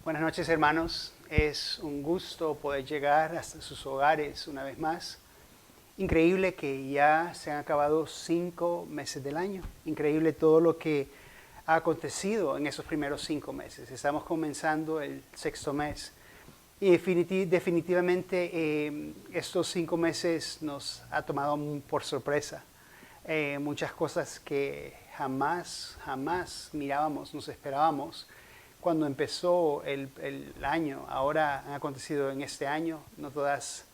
Buenas noches, hermanos. Es un gusto poder llegar hasta sus hogares una vez más. Increíble que ya se han acabado 5 meses del año. Increíble todo lo que ha acontecido en esos primeros 5 meses. Estamos comenzando el 6º mes. Y definitivamente estos 5 meses nos ha tomado por sorpresa. Muchas cosas que jamás mirábamos, nos esperábamos. Cuando empezó el año, ahora han acontecido en este año, no todas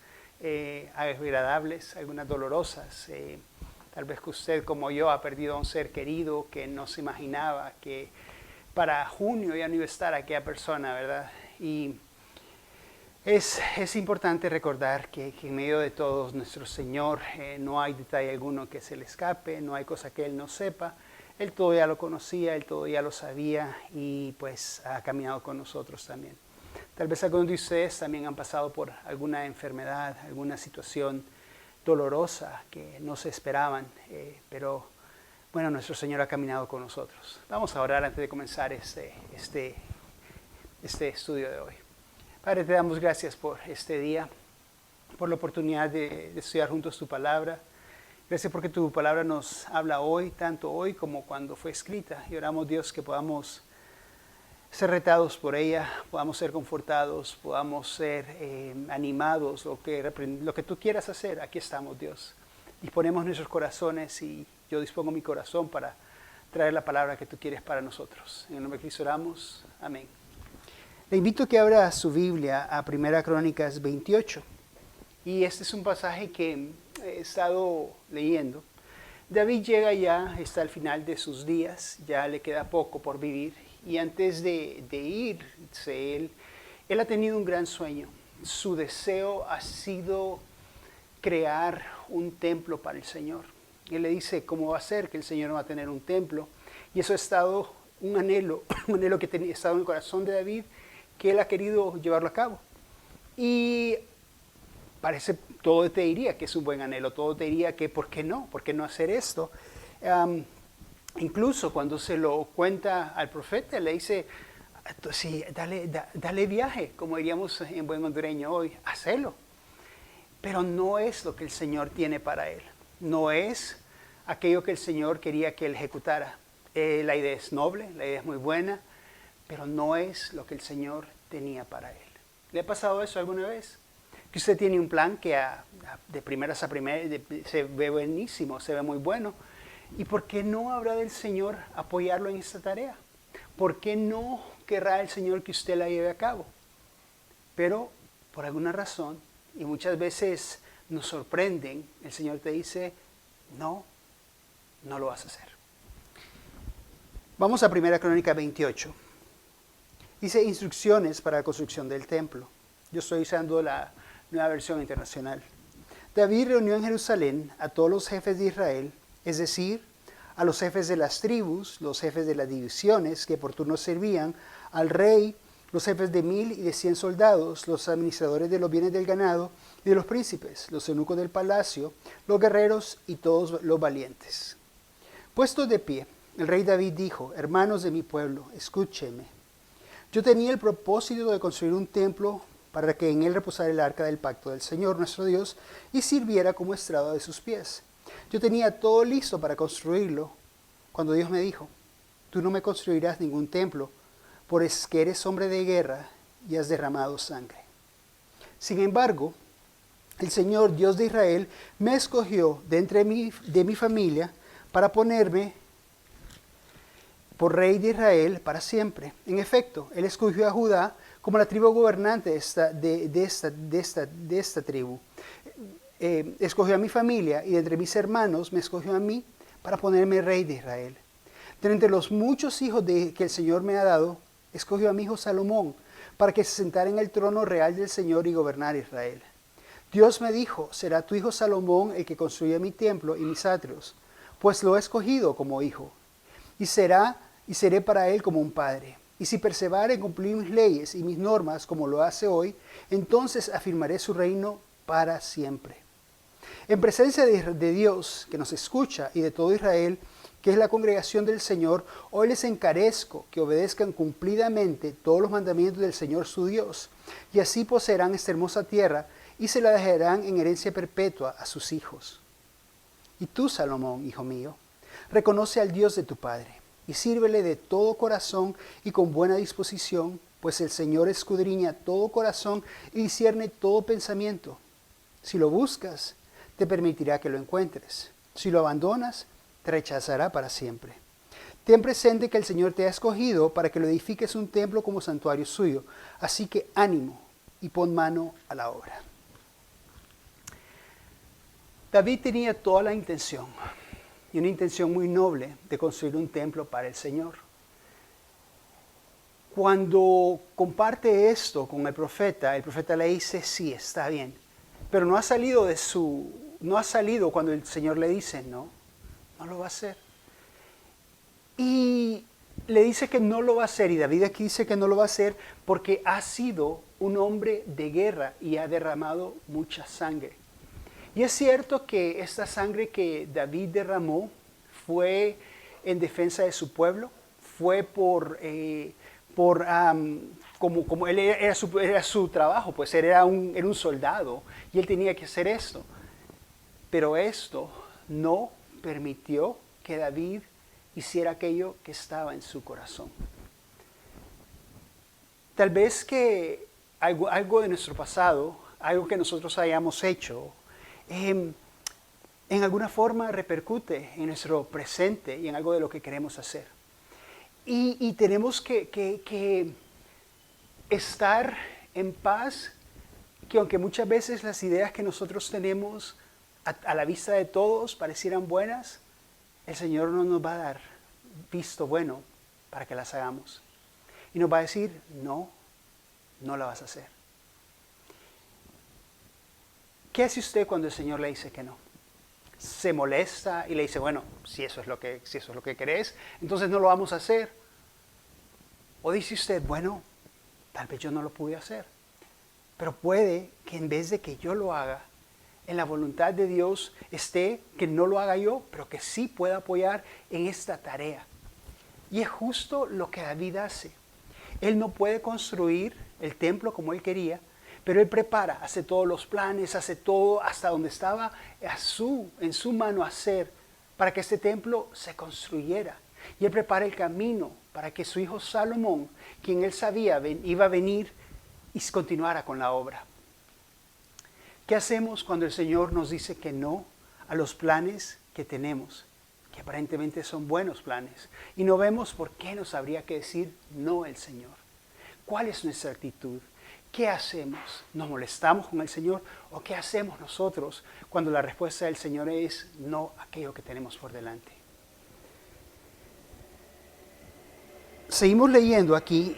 agradables, algunas dolorosas. Tal vez que usted, como yo, ha perdido a un ser querido que no se imaginaba que para junio ya no iba a estar aquella persona, ¿verdad? Y es importante recordar que en medio de todos, nuestro Señor, no hay detalle alguno que se le escape, no hay cosa que Él no sepa. Él todo ya lo conocía, Él todo ya lo sabía y pues ha caminado con nosotros también. Tal vez algunos de ustedes también han pasado por alguna enfermedad, alguna situación dolorosa que no se esperaban, pero bueno, nuestro Señor ha caminado con nosotros. Vamos a orar antes de comenzar este estudio de hoy. Padre, te damos gracias por este día, por la oportunidad de estudiar juntos tu palabra. Gracias porque tu palabra nos habla hoy, tanto hoy como cuando fue escrita. Y oramos, Dios, que podamos ser retados por ella, podamos ser confortados, podamos ser animados, lo que tú quieras hacer. Aquí estamos, Dios. Disponemos nuestros corazones y yo dispongo mi corazón para traer la palabra que tú quieres para nosotros. En el nombre de Cristo oramos. Amén. Le invito a que abra su Biblia a 1 Crónicas 28. Y este es un pasaje que he estado leyendo. David llega ya, está al final de sus días, ya le queda poco por vivir. Y antes de irse, él ha tenido un gran sueño. Su deseo ha sido crear un templo para el Señor. Él le dice cómo va a ser que el Señor va a tener un templo. Y eso ha estado un anhelo que ha estado en el corazón de David, que él ha querido llevarlo a cabo. Y parece, todo te diría que es un buen anhelo, todo te diría que ¿por qué no hacer esto? Incluso cuando se lo cuenta al profeta, le dice, sí, dale viaje, como diríamos en buen hondureño hoy, hacelo. Pero no es lo que el Señor tiene para él, no es aquello que el Señor quería que él ejecutara. La idea es noble, la idea es muy buena, pero no es lo que el Señor tenía para él. ¿Le ha pasado eso alguna vez? Que usted tiene un plan que de primeras a primeras se ve buenísimo, se ve muy bueno. ¿Y por qué no habrá del Señor apoyarlo en esta tarea? ¿Por qué no querrá el Señor que usted la lleve a cabo? Pero por alguna razón, y muchas veces nos sorprenden, el Señor te dice, no lo vas a hacer. Vamos a 1 Crónica 28. Dice instrucciones para la construcción del templo. Yo estoy usando la Nueva Versión Internacional. David reunió en Jerusalén a todos los jefes de Israel, es decir, a los jefes de las tribus, los jefes de las divisiones que por turno servían al rey, los jefes de 1000 y de 100 soldados, los administradores de los bienes del ganado y de los príncipes, los eunucos del palacio, los guerreros y todos los valientes. Puestos de pie, el rey David dijo, hermanos de mi pueblo, escúchenme. Yo tenía el propósito de construir un templo para que en él reposara el arca del pacto del Señor nuestro Dios y sirviera como estrado de sus pies. Yo tenía todo listo para construirlo cuando Dios me dijo, tú no me construirás ningún templo, porque eres hombre de guerra y has derramado sangre. Sin embargo, el Señor Dios de Israel me escogió de mi familia para ponerme por rey de Israel para siempre. En efecto, Él escogió a Judá como la tribu gobernante de esta tribu. Escogió a mi familia y de entre mis hermanos me escogió a mí para ponerme rey de Israel. De entre los muchos hijos que el Señor me ha dado, escogió a mi hijo Salomón para que se sentara en el trono real del Señor y gobernara Israel. Dios me dijo, será tu hijo Salomón el que construya mi templo y mis atrios, pues lo he escogido como hijo. Y seré para él como un padre. Y si persevera en cumplir mis leyes y mis normas como lo hace hoy, entonces afirmaré su reino para siempre. En presencia de Dios, que nos escucha, y de todo Israel, que es la congregación del Señor, hoy les encarezco que obedezcan cumplidamente todos los mandamientos del Señor su Dios, y así poseerán esta hermosa tierra y se la dejarán en herencia perpetua a sus hijos. Y tú, Salomón, hijo mío, reconoce al Dios de tu Padre, y sírvele de todo corazón y con buena disposición, pues el Señor escudriña todo corazón y discierne todo pensamiento. Si lo buscas, te permitirá que lo encuentres. Si lo abandonas, te rechazará para siempre. Ten presente que el Señor te ha escogido para que lo edifiques un templo como santuario suyo. Así que ánimo y pon mano a la obra. David tenía toda la intención, y una intención muy noble, de construir un templo para el Señor. Cuando comparte esto con el profeta le dice, sí, está bien, pero no ha salido cuando el Señor le dice, no lo va a hacer. Y le dice que no lo va a hacer, y David aquí dice que no lo va a hacer porque ha sido un hombre de guerra y ha derramado mucha sangre. Y es cierto que esta sangre que David derramó fue en defensa de su pueblo, fue como él era su trabajo, pues él era un soldado y él tenía que hacer esto. Pero esto no permitió que David hiciera aquello que estaba en su corazón. Tal vez que algo de nuestro pasado, algo que nosotros hayamos hecho, en alguna forma repercute en nuestro presente y en algo de lo que queremos hacer. Y tenemos que estar en paz, que aunque muchas veces las ideas que nosotros tenemos a la vista de todos parecieran buenas, el Señor no nos va a dar visto bueno para que las hagamos. Y nos va a decir, no la vas a hacer. ¿Qué hace usted cuando el Señor le dice que no? Se molesta y le dice, bueno, si eso es lo que querés, entonces no lo vamos a hacer. O dice usted, bueno, tal vez yo no lo pude hacer, pero puede que en vez de que yo lo haga, en la voluntad de Dios esté que no lo haga yo, pero que sí pueda apoyar en esta tarea. Y es justo lo que David hace. Él no puede construir el templo como él quería, pero él prepara, hace todos los planes, hace todo hasta donde estaba en su mano hacer para que este templo se construyera. Y él prepara el camino para que su hijo Salomón, quien él sabía iba a venir, y continuara con la obra. ¿Qué hacemos cuando el Señor nos dice que no a los planes que tenemos, que aparentemente son buenos planes, y no vemos por qué nos habría que decir no el Señor? ¿Cuál es nuestra actitud? ¿Qué hacemos? ¿Nos molestamos con el Señor? ¿O qué hacemos nosotros cuando la respuesta del Señor es no a aquello que tenemos por delante? Seguimos leyendo aquí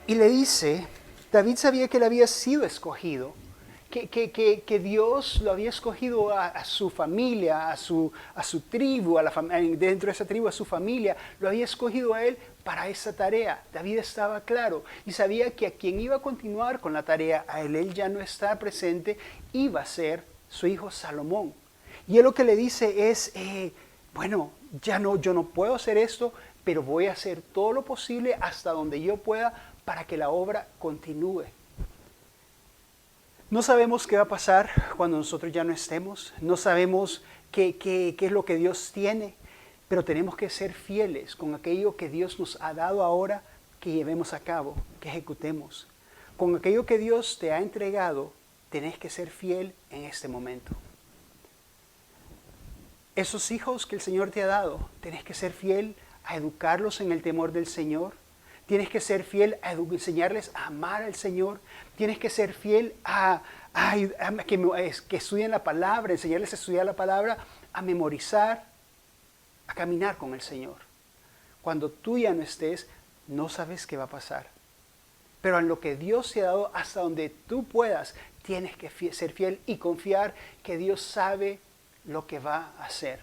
y le dice, David sabía que él había sido escogido, que Dios lo había escogido a su familia, a su tribu, dentro de esa tribu, a su familia, lo había escogido a él para esa tarea. David estaba claro y sabía que a quien iba a continuar con la tarea, a él ya no estar presente, iba a ser su hijo Salomón. Y él lo que le dice es, bueno, yo no puedo hacer esto, pero voy a hacer todo lo posible hasta donde yo pueda para que la obra continúe. No sabemos qué va a pasar cuando nosotros ya no estemos, no sabemos qué es lo que Dios tiene, pero tenemos que ser fieles con aquello que Dios nos ha dado ahora, que llevemos a cabo, que ejecutemos. Con aquello que Dios te ha entregado, tenés que ser fiel en este momento. Esos hijos que el Señor te ha dado, tenés que ser fiel a educarlos en el temor del Señor. Tienes que ser fiel a enseñarles a amar al Señor. Tienes que ser fiel a que estudien la palabra, enseñarles a estudiar la palabra, a memorizar, a caminar con el Señor. Cuando tú ya no estés, no sabes qué va a pasar. Pero en lo que Dios te ha dado, hasta donde tú puedas, tienes que ser fiel y confiar que Dios sabe lo que va a hacer.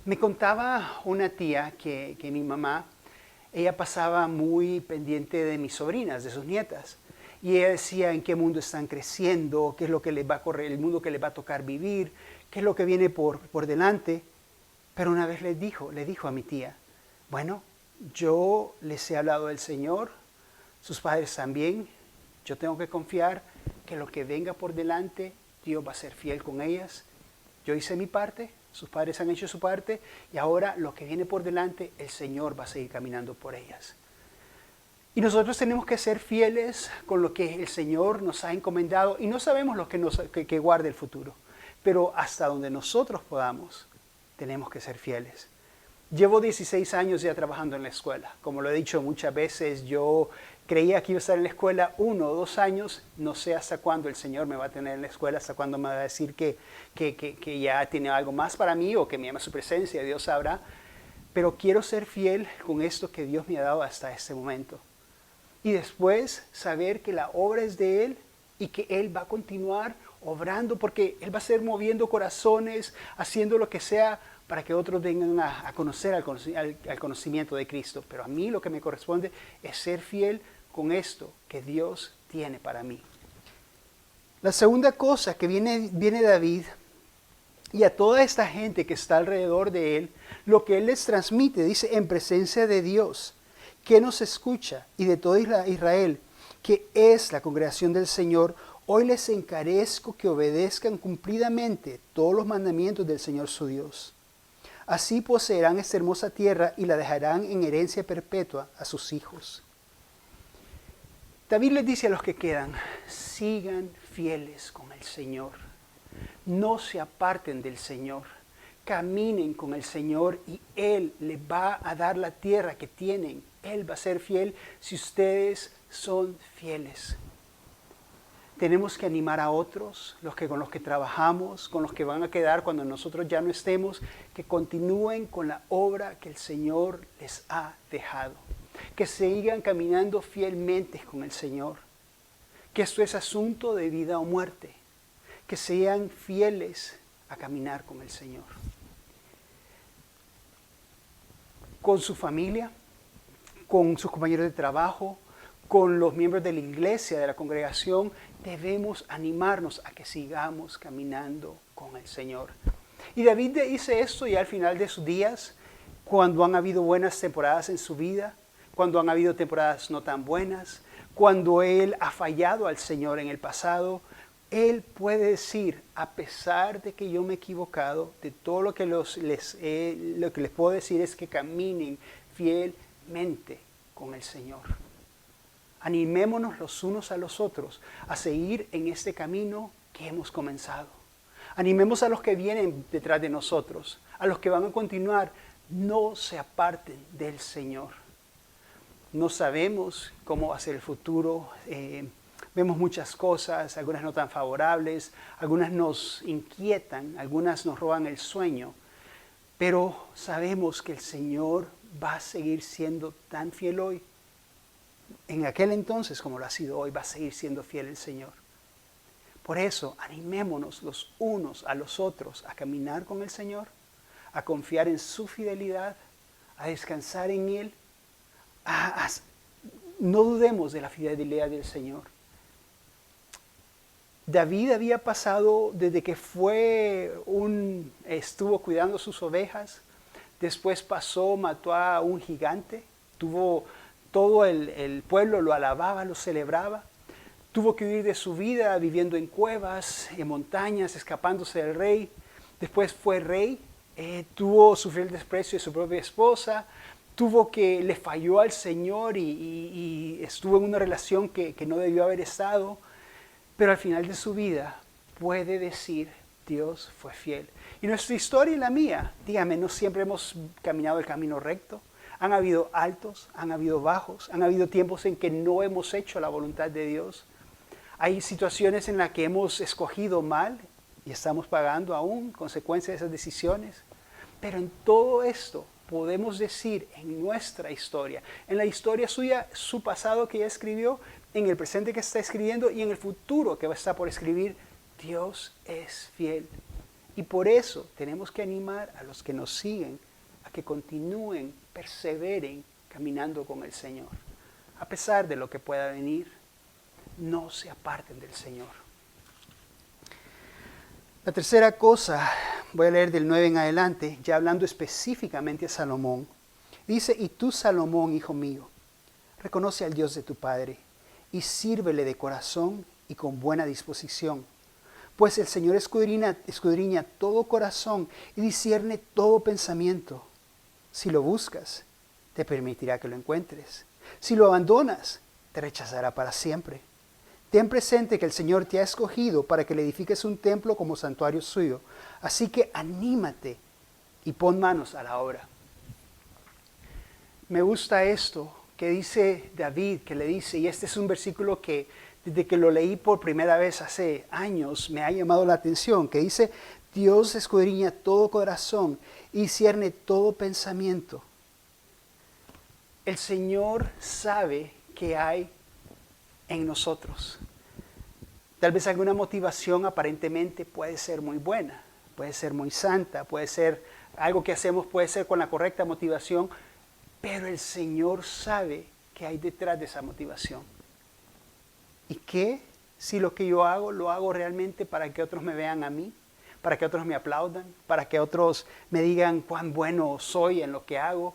Me contaba una tía que mi mamá, ella pasaba muy pendiente de mis sobrinas, de sus nietas. Y ella decía en qué mundo están creciendo, qué es lo que les va a correr, el mundo que les va a tocar vivir, qué es lo que viene por delante. Pero una vez le dijo a mi tía, bueno, yo les he hablado del Señor, sus padres también, yo tengo que confiar que lo que venga por delante, Dios va a ser fiel con ellas. Yo hice mi parte, sus padres han hecho su parte, y ahora lo que viene por delante, el Señor va a seguir caminando por ellas. Y nosotros tenemos que ser fieles con lo que el Señor nos ha encomendado, y no sabemos lo que guarde el futuro, pero hasta donde nosotros podamos, tenemos que ser fieles. Llevo 16 años ya trabajando en la escuela. Como lo he dicho muchas veces, yo creía que iba a estar en la escuela 1 o 2 años. No sé hasta cuándo el Señor me va a tener en la escuela, hasta cuándo me va a decir que ya tiene algo más para mí o que me llama su presencia, Dios sabrá. Pero quiero ser fiel con esto que Dios me ha dado hasta este momento. Y después saber que la obra es de Él y que Él va a continuar obrando porque Él va a ser moviendo corazones, haciendo lo que sea para que otros vengan a conocer al conocimiento de Cristo. Pero a mí lo que me corresponde es ser fiel con esto que Dios tiene para mí. La segunda cosa que viene David y a toda esta gente que está alrededor de él, lo que él les transmite, dice, en presencia de Dios, que nos escucha y de todo Israel, que es la congregación del Señor, hoy les encarezco que obedezcan cumplidamente todos los mandamientos del Señor su Dios. Así poseerán esta hermosa tierra y la dejarán en herencia perpetua a sus hijos. David les dice a los que quedan, sigan fieles con el Señor. No se aparten del Señor. Caminen con el Señor y Él les va a dar la tierra que tienen. Él va a ser fiel si ustedes son fieles. Tenemos que animar a otros, con los que trabajamos, con los que van a quedar cuando nosotros ya no estemos, que continúen con la obra que el Señor les ha dejado. Que sigan caminando fielmente con el Señor. Que esto es asunto de vida o muerte. Que sean fieles a caminar con el Señor. Con su familia, con sus compañeros de trabajo, con los miembros de la iglesia, de la congregación, debemos animarnos a que sigamos caminando con el Señor. Y David dice esto ya al final de sus días, cuando han habido buenas temporadas en su vida, cuando han habido temporadas no tan buenas, cuando él ha fallado al Señor en el pasado, él puede decir, a pesar de que yo me he equivocado, de todo lo que les puedo decir es que caminen fielmente con el Señor. Animémonos los unos a los otros a seguir en este camino que hemos comenzado. Animemos a los que vienen detrás de nosotros, a los que van a continuar, no se aparten del Señor. No sabemos cómo va a ser el futuro, vemos muchas cosas, algunas no tan favorables, algunas nos inquietan, algunas nos roban el sueño, pero sabemos que el Señor va a seguir siendo tan fiel hoy. En aquel entonces, como lo ha sido hoy, va a seguir siendo fiel el Señor. Por eso, animémonos los unos a los otros a caminar con el Señor, a confiar en su fidelidad, a descansar en Él. No dudemos de la fidelidad del Señor. David había pasado desde que estuvo cuidando sus ovejas, después mató a un gigante, todo el pueblo lo alababa, lo celebraba. Tuvo que huir de su vida viviendo en cuevas, en montañas, escapándose del rey. Después fue rey, sufrió el desprecio de su propia esposa, le falló al Señor y estuvo en una relación que no debió haber estado. Pero al final de su vida puede decir, Dios fue fiel. Y nuestra historia y la mía, dígame, no siempre hemos caminado el camino recto. Han habido altos, han habido bajos, han habido tiempos en que no hemos hecho la voluntad de Dios. Hay situaciones en las que hemos escogido mal y estamos pagando aún consecuencias de esas decisiones. Pero en todo esto podemos decir en nuestra historia, en la historia suya, su pasado que ya escribió, en el presente que está escribiendo y en el futuro que va a estar por escribir, Dios es fiel. Y por eso tenemos que animar a los que nos siguen a que continúen, perseveren caminando con el Señor. A pesar de lo que pueda venir, no se aparten del Señor. La tercera cosa voy a leer del 9 en adelante, ya hablando específicamente a Salomón. Dice, y tú, Salomón, hijo mío, reconoce al Dios de tu padre y sírvele de corazón y con buena disposición. Pues el Señor escudriña todo corazón y discierne todo pensamiento. Si lo buscas, te permitirá que lo encuentres. Si lo abandonas, te rechazará para siempre. Ten presente que el Señor te ha escogido para que le edifiques un templo como santuario suyo. Así que anímate y pon manos a la obra. Me gusta esto que dice David, que le dice, y este es un versículo que desde que lo leí por primera vez hace años me ha llamado la atención, que dice, Dios escudriña todo corazón y cierne todo pensamiento. El Señor sabe qué hay en nosotros. Tal vez alguna motivación aparentemente puede ser muy buena, puede ser muy santa, puede ser algo que hacemos, puede ser con la correcta motivación, pero el Señor sabe qué hay detrás de esa motivación. ¿Y qué si lo que yo hago lo hago realmente para que otros me vean a mí? Para que otros me aplaudan, para que otros me digan cuán bueno soy en lo que hago,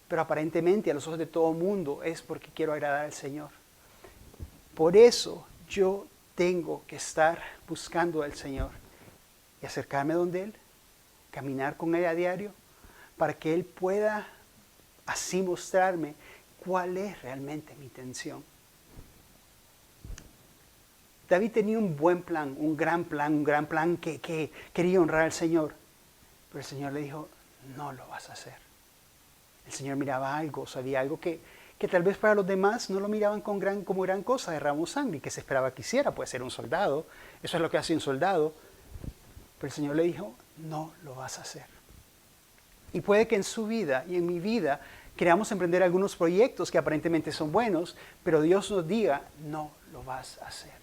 pero aparentemente a los ojos de todo el mundo es porque quiero agradar al Señor. Por eso yo tengo que estar buscando al Señor y acercarme donde Él, caminar con Él a diario, para que Él pueda así mostrarme cuál es realmente mi intención. David tenía un buen plan, un gran plan que quería honrar al Señor. Pero el Señor le dijo, no lo vas a hacer. El Señor miraba algo, sabía algo que tal vez para los demás no lo miraban como gran cosa, derramó sangre, que se esperaba que hiciera, puede ser un soldado, eso es lo que hace un soldado. Pero el Señor le dijo, no lo vas a hacer. Y puede que en su vida y en mi vida queramos emprender algunos proyectos que aparentemente son buenos, pero Dios nos diga, no lo vas a hacer.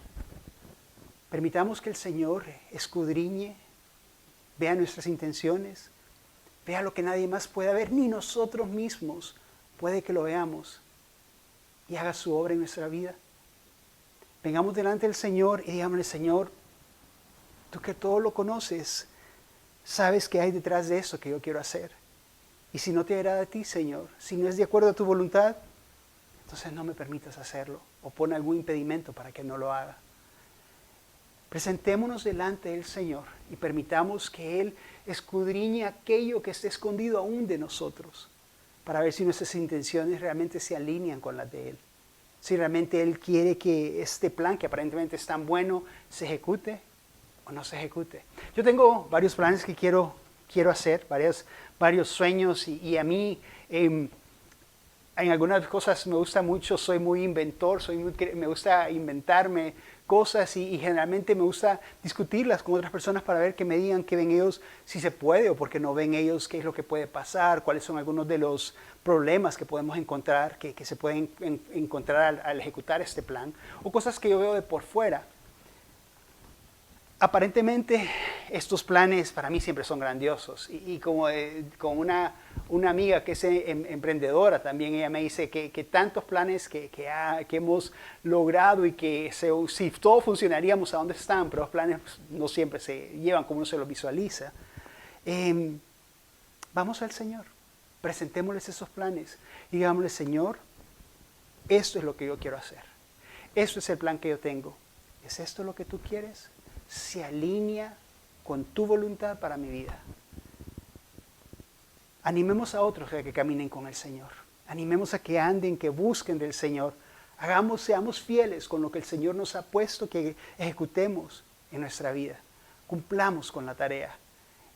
Permitamos que el Señor escudriñe, vea nuestras intenciones, vea lo que nadie más pueda ver, ni nosotros mismos puede que lo veamos, y haga su obra en nuestra vida. Vengamos delante del Señor y digámosle, Señor, tú que todo lo conoces, sabes que hay detrás de eso que yo quiero hacer. Y si no te agrada a ti, Señor, si no es de acuerdo a tu voluntad, entonces no me permitas hacerlo, o pon algún impedimento para que no lo haga. Presentémonos delante del Señor y permitamos que Él escudriñe aquello que esté escondido aún de nosotros, para ver si nuestras intenciones realmente se alinean con las de Él. Si realmente Él quiere que este plan, que aparentemente es tan bueno, se ejecute o no se ejecute. Yo tengo varios planes que quiero hacer, varios sueños, y a mí en algunas cosas me gusta mucho, soy muy inventor, me gusta inventarme cosas y generalmente me gusta discutirlas con otras personas para ver que me digan qué ven ellos, si se puede o por qué no ven ellos, qué es lo que puede pasar, cuáles son algunos de los problemas que podemos encontrar, que se pueden encontrar al ejecutar este plan, o cosas que yo veo de por fuera. Aparentemente estos planes para mí siempre son grandiosos y como con una amiga que es emprendedora también, ella me dice que tantos planes que hemos logrado y que si todo funcionaríamos a dónde están, pero los planes no siempre se llevan como uno se los visualiza. Vamos al Señor, presentémosles esos planes y digámosle, Señor, esto es lo que yo quiero hacer, esto es el plan que yo tengo, ¿es esto lo que tú quieres? Se alinea con tu voluntad para mi vida. Animemos a otros a que caminen con el Señor. Animemos a que anden, que busquen del Señor. Seamos fieles con lo que el Señor nos ha puesto que ejecutemos en nuestra vida. Cumplamos con la tarea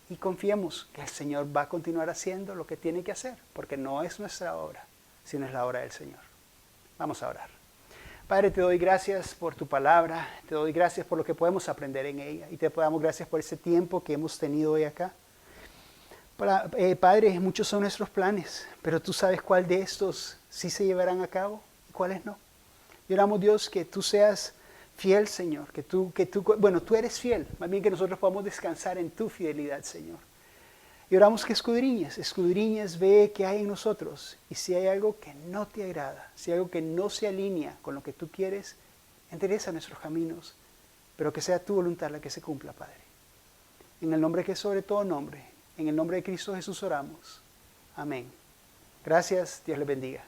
y confiemos que el Señor va a continuar haciendo lo que tiene que hacer, porque no es nuestra obra, sino es la obra del Señor. Vamos a orar. Padre, te doy gracias por tu palabra, te doy gracias por lo que podemos aprender en ella y te damos gracias por ese tiempo que hemos tenido hoy acá. Padre, muchos son nuestros planes, pero tú sabes cuál de estos sí se llevarán a cabo y cuáles no. Y oramos, Dios, que tú seas fiel, Señor, que tú eres fiel, más bien que nosotros podamos descansar en tu fidelidad, Señor. Y oramos que escudriñes, ve qué hay en nosotros. Y si hay algo que no te agrada, si hay algo que no se alinea con lo que tú quieres, endereza nuestros caminos, pero que sea tu voluntad la que se cumpla, Padre. En el nombre que es sobre todo nombre, en el nombre de Cristo Jesús oramos. Amén. Gracias, Dios les bendiga.